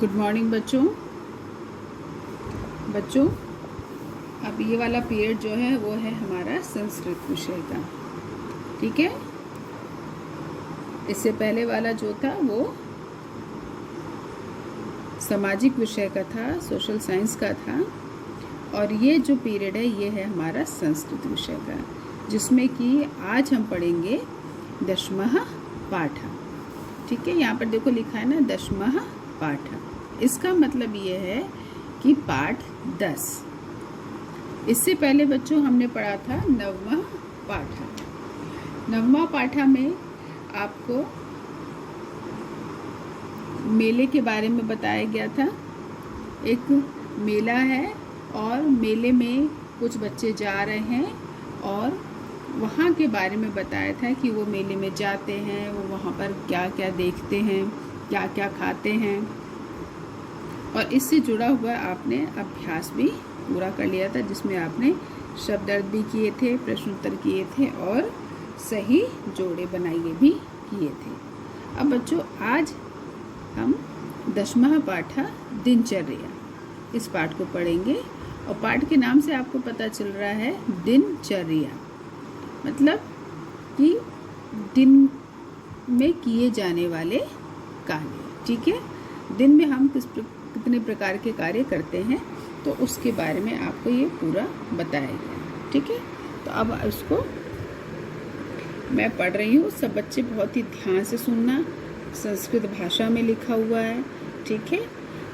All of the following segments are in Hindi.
गुड मॉर्निंग बच्चों। अब ये वाला पीरियड जो है वो है हमारा संस्कृत विषय का। ठीक है, इससे पहले वाला जो था वो सामाजिक विषय का था, सोशल साइंस का था। और ये जो पीरियड है ये है हमारा संस्कृत विषय का, जिसमें कि आज हम पढ़ेंगे दशमः पाठ। ठीक है, यहाँ पर देखो लिखा है ना दशमः पाठ। इसका मतलब ये है कि पाठ 10। इससे पहले बच्चों हमने पढ़ा था नवमा पाठ। नवमा पाठ में आपको मेले के बारे में बताया गया था। एक मेला है और मेले में कुछ बच्चे जा रहे हैं और वहाँ के बारे में बताया था कि वो मेले में जाते हैं, वो वहाँ पर क्या क्या देखते हैं, क्या क्या खाते हैं। और इससे जुड़ा हुआ आपने अभ्यास भी पूरा कर लिया था, जिसमें आपने शब्द अर्थ भी किए थे, प्रश्न उत्तर किए थे और सही जोड़े बनाइए भी किए थे। अब बच्चों आज हम दशमः पाठ दिनचर्या इस पाठ को पढ़ेंगे। और पाठ के नाम से आपको पता चल रहा है दिनचर्या, मतलब कि दिन में किए जाने वाले कार्य। ठीक है, दिन में हम कितने प्रकार के कार्य करते हैं तो उसके बारे में आपको ये पूरा बताया गया। ठीक है, तो अब इसको मैं पढ़ रही हूँ, सब बच्चे बहुत ही ध्यान से सुनना। संस्कृत भाषा में लिखा हुआ है। ठीक है,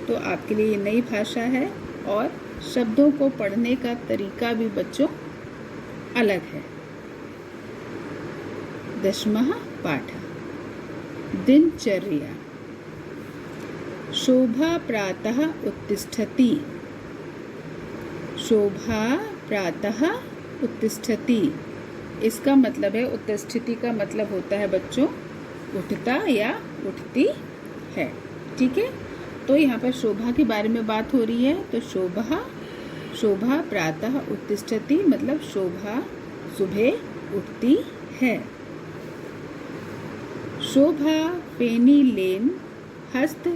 तो आपके लिए ये नई भाषा है और शब्दों को पढ़ने का तरीका भी बच्चों अलग है। दशमः पाठ दिनचर्या। शोभा प्रातः उत्तिष्ठति। शोभा प्रातः उत्तिष्ठति, इसका मतलब है उत्तिष्ठति का मतलब होता है बच्चों उठता या उठती है। ठीक है, तो यहाँ पर शोभा के बारे में बात हो रही है। तो शोभा प्रातः उत्तिष्ठति मतलब शोभा सुबह उठती है। शोभा फेनीलेन हस्त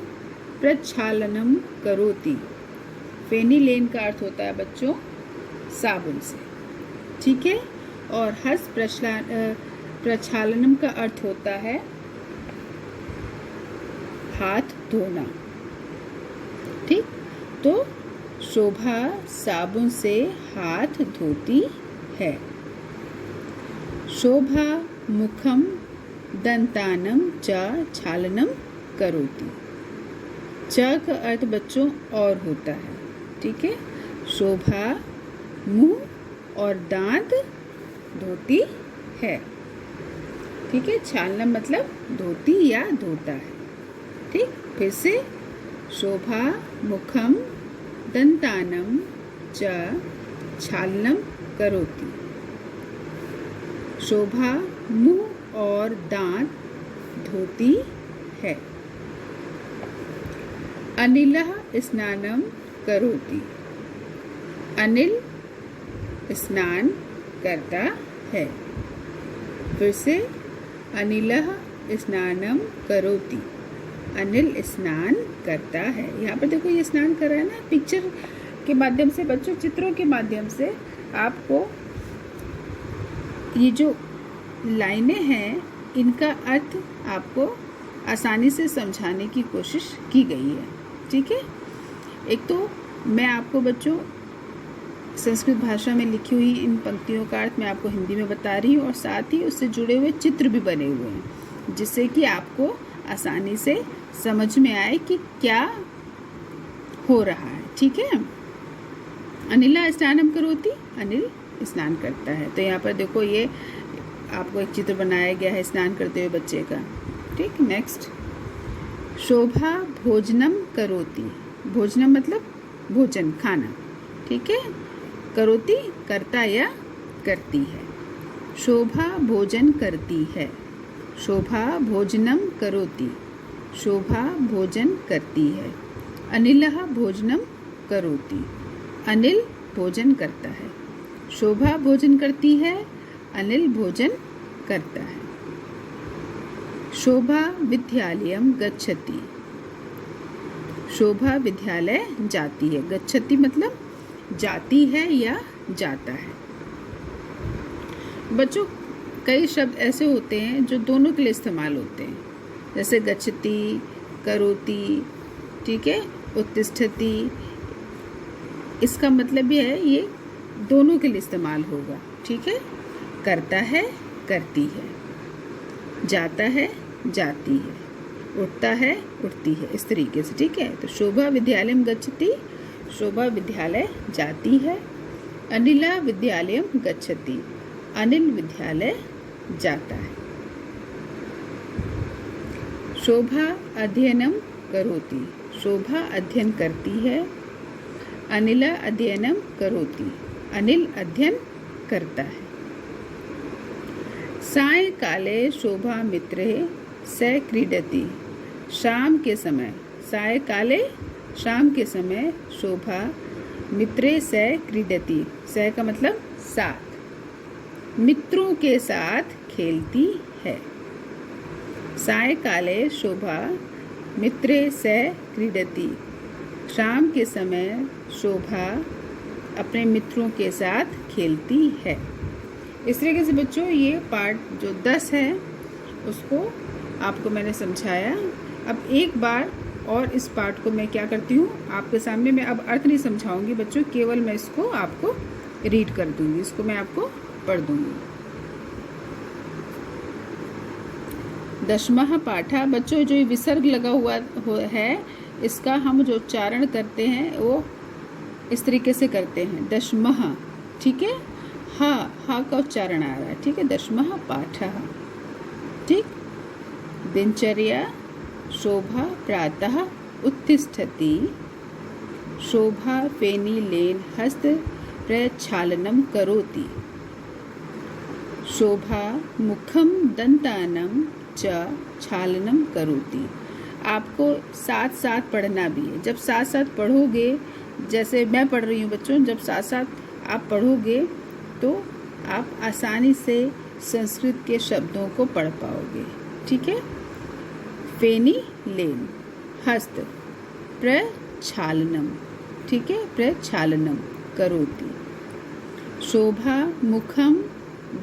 प्रक्षालनम करोति। फेनीलेन का अर्थ होता है बच्चों साबुन से। ठीक है, और हस्त प्रक्षालनम का अर्थ होता है हाथ धोना। ठीक, तो शोभा साबुन से हाथ धोती है। शोभा मुखम दंतानम च छालनम करोति। च का अर्थ बच्चों और होता है। ठीक है, शोभा मुंह और दांत धोती है। ठीक है, छालनम मतलब धोती या धोता है। ठीक, फिर से शोभा मुखम दंतानम च छालनम करोति। शोभा मुंह और दांत धोती है। अनिलः स्नानं करोति। अनिल स्नान करता है। फिर से अनिलः स्नानं करोति, अनिल स्नान करता है। यहाँ पर देखो ये स्नान कर रहा है ना, पिक्चर के माध्यम से बच्चों, चित्रों के माध्यम से आपको ये जो लाइनें हैं इनका अर्थ आपको आसानी से समझाने की कोशिश की गई है। ठीक है, एक तो मैं आपको बच्चों संस्कृत भाषा में लिखी हुई इन पंक्तियों का अर्थ मैं आपको हिंदी में बता रही हूँ और साथ ही उससे जुड़े हुए चित्र भी बने हुए हैं, जिससे कि आपको आसानी से समझ में आए कि क्या हो रहा है। ठीक है, अनिला स्नानम करोति, अनिल स्नान करता है। तो यहाँ पर देखो ये आपको एक चित्र बनाया गया है स्नान करते हुए बच्चे का। ठीक, नेक्स्ट शोभा भोजनम करोति। भोजनम मतलब भोजन खाना। ठीक है, करोति करता या करती है। शोभा भोजन करती है। शोभा भोजनम करोति, शोभा भोजन करती है। अनिलः भोजनम करोति, अनिल भोजन करता है। शोभा भोजन करती है, अनिल भोजन करता है। शोभा विद्यालयम गच्छति। शोभा विद्यालय जाती है। गच्छति मतलब जाती है या जाता है। बच्चों कई शब्द ऐसे होते हैं जो दोनों के लिए इस्तेमाल होते हैं, जैसे गच्छति, करोति, ठीक है, उत्तिष्ठति। इसका मतलब ये है ये दोनों के लिए इस्तेमाल होगा, ठीक है। करता है, करती है, जाता है, जाती है, उठता है, उठती है, इस तरीके से, ठीक है। तो शोभा विद्यालयम गच्छति, शोभा विद्यालय जाती है। अनिला विद्यालयम गच्छति, अनिल विद्यालय जाता है। शोभा अध्ययनम करोति, शोभा अध्ययन करती है। अनिला अध्ययनम करोति, अनिल अध्ययन करता है। सायंकाले शोभा मित्रे सह क्रीडति, शाम के समय, सायंकाले शाम के समय, शोभा मित्रे सह क्रीडति, सह का मतलब साथ, मित्रों के साथ खेलती है। सायंकाले शोभा मित्रे सह क्रीडति, शाम के समय शोभा अपने मित्रों के साथ खेलती है। इस तरीके से बच्चों ये पार्ट जो 10 है उसको आपको मैंने समझाया। अब एक बार और इस पार्ट को मैं क्या करती हूँ आपके सामने, मैं अब अर्थ नहीं समझाऊंगी बच्चों, केवल मैं इसको आपको रीड कर दूंगी, इसको मैं आपको पढ़ दूंगी। दशमः पाठा, बच्चों जो विसर्ग लगा हुआ है इसका हम जो उच्चारण करते हैं वो इस तरीके से करते हैं, दशमः, ठीक है। हा का उच्चारण आ रहा है, ठीक है। दशमः पाठः, ठीक। दिनचर्या, शोभा प्रातः उत्तिष्ठति, शोभा फेनीलेन हस्त प्रक्षालनं करोति, शोभा मुखम दंतानं च क्षालनं करोति। आपको साथ साथ पढ़ना भी है। जब साथ साथ पढ़ोगे, जैसे मैं पढ़ रही हूँ बच्चों, जब साथ साथ आप पढ़ोगे तो आप आसानी से संस्कृत के शब्दों को पढ़ पाओगे, ठीक है। फेनी लेन हस्त प्रक्षालनम, ठीक है, प्रक्षालनम करोति, शोभा मुखम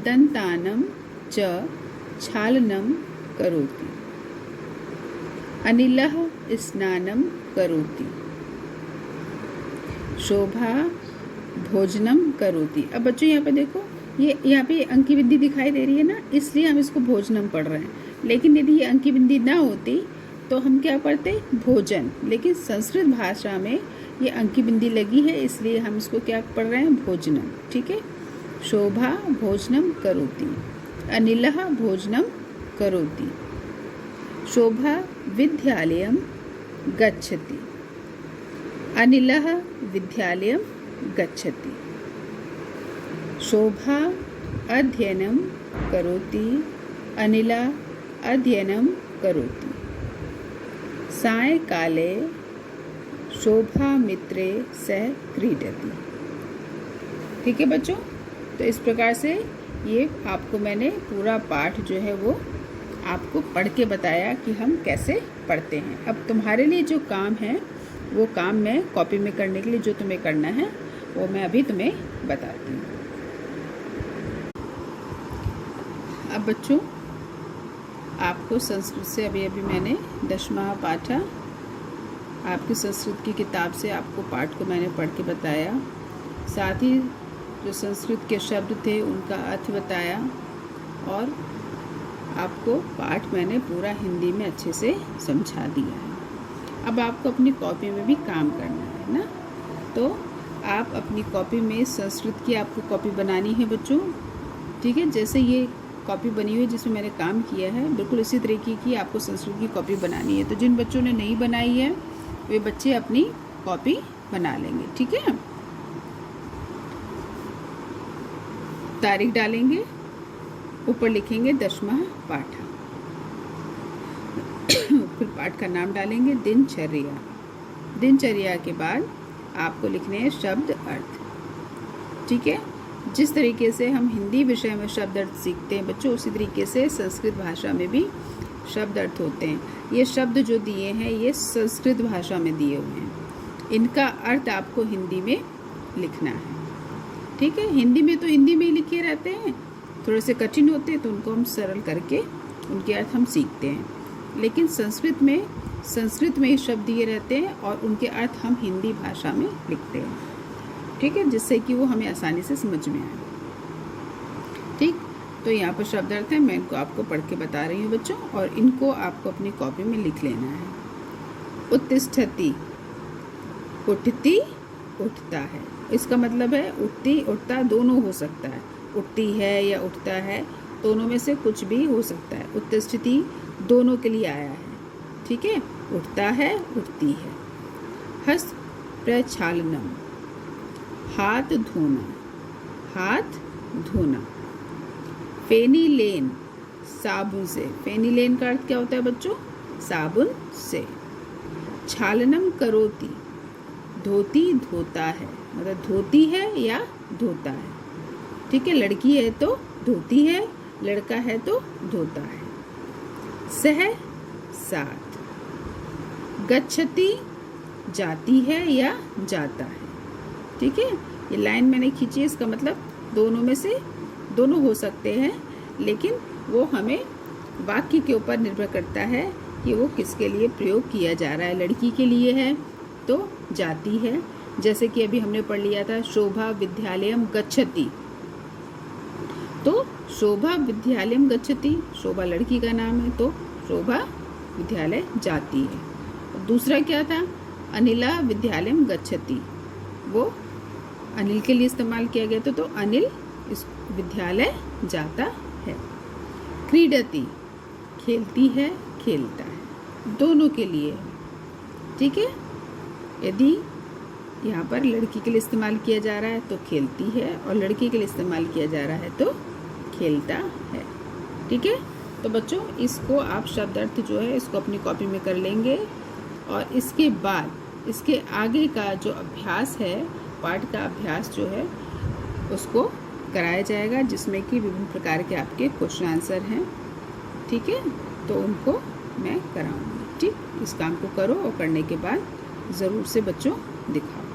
दंतानम च क्षालनम करोति, अनिलः स्नानं करोति, शोभा भोजनम करोति। अब बच्चों यहाँ पे देखो, ये यहाँ पे अंकी बिंदी दिखाई दे रही है ना, इसलिए हम इसको भोजनम पढ़ रहे हैं। लेकिन यदि ये अंकी बिंदी ना होती तो हम क्या पढ़ते, भोजन। लेकिन संस्कृत भाषा में ये अंकी बिंदी लगी है, इसलिए हम इसको क्या पढ़ रहे हैं, भोजनम, ठीक है। शोभा भोजनम करोति, अनिलः भोजनम करोति, शोभा विद्यालयम गच्छति, अनिलः विद्यालयम गच्छति, शोभा अध्ययनं करोति, अनिला अध्ययनं करोति, सायंकाले शोभा मित्रे सह क्रीडति। ठीक है बच्चों, तो इस प्रकार से ये आपको मैंने पूरा पाठ जो है वो आपको पढ़ के बताया कि हम कैसे पढ़ते हैं। अब तुम्हारे लिए जो काम है वो काम मैं कॉपी में करने के लिए जो तुम्हें करना है वो मैं अभी तुम्हें बताती हूँ। अब बच्चों आपको संस्कृत से अभी मैंने दशमः पाठ आपकी संस्कृत की किताब से आपको पाठ को मैंने पढ़ के बताया, साथ ही जो संस्कृत के शब्द थे उनका अर्थ बताया, और आपको पाठ मैंने पूरा हिंदी में अच्छे से समझा दिया है। अब आपको अपनी कॉपी में भी काम करना है ना, तो आप अपनी कॉपी में संस्कृत की आपको कॉपी बनानी है बच्चों। ठीक है, जैसे ये कॉपी बनी हुई है जिसमें मैंने काम किया है, बिल्कुल इसी तरीके की आपको संस्कृत की कॉपी बनानी है। तो जिन बच्चों ने नहीं बनाई है वे बच्चे अपनी कॉपी बना लेंगे। ठीक है, तारीख डालेंगे, ऊपर लिखेंगे दशमः पाठ, फिर पाठ का नाम डालेंगे दिनचर्या। दिनचर्या के बाद आपको लिखने हैं शब्द अर्थ। ठीक है, जिस तरीके से हम हिंदी विषय में शब्द अर्थ सीखते हैं बच्चों, उसी तरीके से संस्कृत भाषा में भी शब्द अर्थ होते हैं। ये शब्द जो दिए हैं ये संस्कृत भाषा में दिए हुए हैं, इनका अर्थ आपको हिंदी में लिखना है। ठीक है, हिंदी में तो हिंदी में ही लिखे रहते हैं, थोड़े से कठिन होते हैं तो उनको हम सरल करके उनके अर्थ हम सीखते हैं, लेकिन संस्कृत में ही शब्द दिए रहते हैं और उनके अर्थ हम हिंदी भाषा में लिखते हैं। ठीक है, जिससे कि वो हमें आसानी से समझ में आए। ठीक, तो यहाँ पर शब्द अर्थ है, मैं इनको आपको पढ़ के बता रही हूँ बच्चों, और इनको आपको अपनी कॉपी में लिख लेना है। उत्तिष्ठति, उठती उठता है, इसका मतलब है उठती उठता दोनों हो सकता है, उठती है या उठता है, दोनों में से कुछ भी हो सकता है। उत्तिष्ठति दोनों के लिए आया है। ठीक है, उठता है उठती है। हस्त प्रक्षालनम, हाथ धोना, हाथ धोना। फेनीलेन, साबुन से, फेनीलेन का अर्थ क्या होता है बच्चों? साबुन से। छालनम करोति, धोती धोता है, मतलब धोती है या धोता है। ठीक है, लड़की है तो धोती है, लड़का है तो धोता है। सह, साथ। गच्छति, जाती है या जाता है। ठीक है, ये लाइन मैंने खींची है, इसका मतलब दोनों में से दोनों हो सकते हैं, लेकिन वो हमें वाक्य के ऊपर निर्भर करता है कि वो किसके लिए प्रयोग किया जा रहा है। लड़की के लिए है तो जाती है, जैसे कि अभी हमने पढ़ लिया था शोभा विद्यालयम गच्छति, तो शोभा विद्यालयम गच्छति, शोभा लड़की का नाम है तो शोभा विद्यालय जाती है। दूसरा क्या था? अनिला विद्यालयम गच्छति, वो अनिल के लिए इस्तेमाल किया गया था, तो अनिल इस विद्यालय जाता है। क्रीडति, खेलती है खेलता है, दोनों के लिए है। ठीक है, यदि यहाँ पर लड़की के लिए इस्तेमाल किया जा रहा है तो खेलती है, और लड़के के लिए इस्तेमाल किया जा रहा है तो खेलता है। ठीक है, तो बच्चों इसको आप शब्द अर्थ जो है इसको अपनी कॉपी में कर लेंगे, और इसके बाद इसके आगे का जो अभ्यास है, पाठ का अभ्यास जो है उसको कराया जाएगा, जिसमें कि विभिन्न प्रकार के आपके क्वेश्चन आंसर हैं। ठीक है, तो उनको मैं कराऊंगी। ठीक, इस काम को करो और करने के बाद ज़रूर से बच्चों दिखाओ।